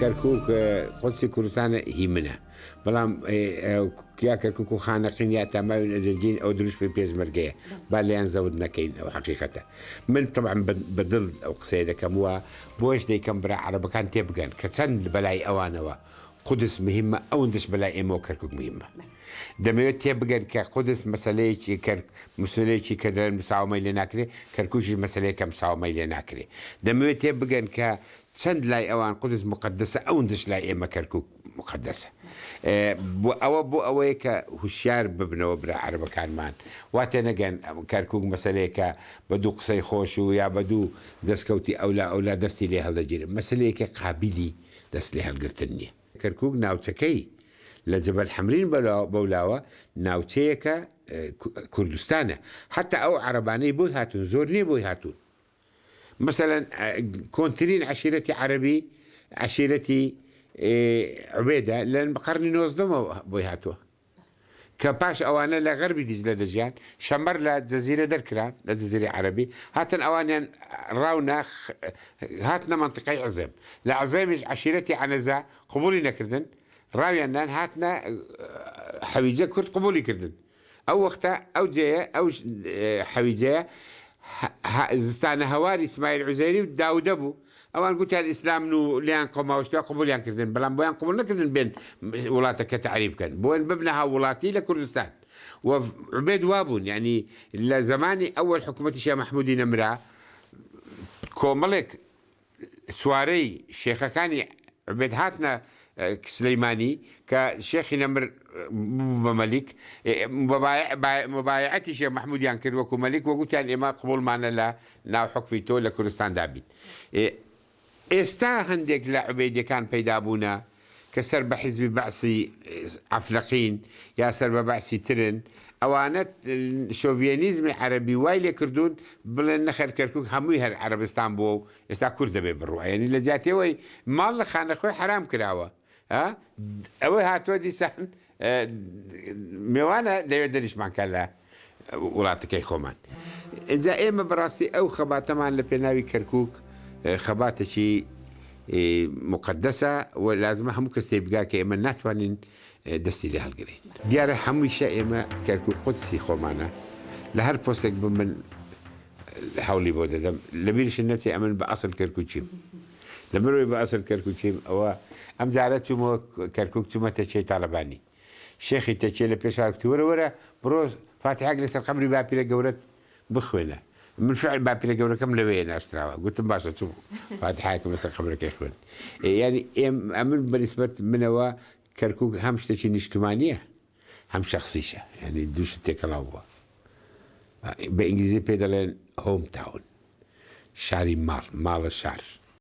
كركوك قدسي كردستان هي منها بلام يا كركوك وخانقين يا تماوين أزنجين أو دروش بيز مرقية باليان زودنا كين أو حقيقته من طبعا بدل أو قصيدة كموا بوش دي كم برا عرب كان تبقى كسند بلاي أوانوا قدس مهمة أو ندش بلاي إمو كركوك مهمة دميت يبقى كقدس مسألة مسألة كذا مساومة لناكري كركوش مسألة كمساومة لناكري دميت يبقى سند لاي أوان قدس مقدسة أو ندش لاي إما كركوك مقدسة بو أويك هشيار ببنا وبرا عرب كان مان واتنا جن كركوك مسألة بدو قصي خوشو يا بدو دسكوتي أولا دستي لي هذا جري مسألة قابلي دست لي هالقرتنية كركوك ناوتكي لجبل حمرين بولاوة ناوتيكا كردستان حتى أو عرباني بوي هاتون زورني بوي هاتون مثلا كونترين عشيرتي عربي عشيرتي عبيدة لأن بقرني نوزدهم بوي هاتوه كباش أوانا لغربي ديز لدجان شمر لجزيرة دركران لجزيرة عربي هاتن أوانا راونا هاتنا منطقة عزم لعزم عشيرتي عنزا قبولي نكردن راويان هاتنا حويجة كرد قبولي كردن أو وقتها أو جاية أو حويجة زستانا هواري إسماعيل عزيري وداود أبو أوان قلت الإسلام نو ليان قوما وشتوا قبول يان كردن بلان بوين قبول نكردن بين ولاتك كتعريب كان بوين ببنها ولاتي لكردستان وعبيد وابون يعني زماني أول حكومة الشيخ محمودي نمرة كوملك سواري الشيخ كاني عبيد هاتنا سليماني كشيخ نمر ملك مبايعتي شيخ محمود يانكر وكو ملك وقلت يعني ما قبول معنا لا ناو حكميتو لكردستان دابين استا هندك لعبيدي كان بيدابونا كسر بحزب بعثي عفلقين يا سر بعثي ترن اوانت الشوفيانيزم عربي وايلي كردون بلن نخر كركوك هموي هر عربستان بو استا كرده ببرو يعني لجاتي وي مال خان خوي حرام كراوه ها اوي هاتو دي سحن ميوانا لا يدريش مع كلا ولاتك خومان اذا ايما براسي او خبات تمام لبناوي كركوك خبات شي مقدسه ولازم هم كستيبقا كيما ناتوانين دستي لها القرين ديار حموي شائمة كركوك قدسي خومانا لهر بوستك بمن حولي بودا دم لبيرش النتي أمن بأصل كركوكيم لمروي بأصل كركوكيم أو أم زعلتو مو كركوك ما تشي طالباني شيخي تشي لبيشاك ورا برو فاتح أجلس القبر بابي لجورت بخوينا من فعل بابي لجورت كم لوين أستراوا قلت مباشرة شو فاتح حاكم لسه قبرك يا إخوان يعني أمن بالنسبة منوا كركوك هم شتشي اجتماعية هم شخصية يعني دوش التكلاوة بإنجليزي بيدلين هوم تاون شاري مال الشعر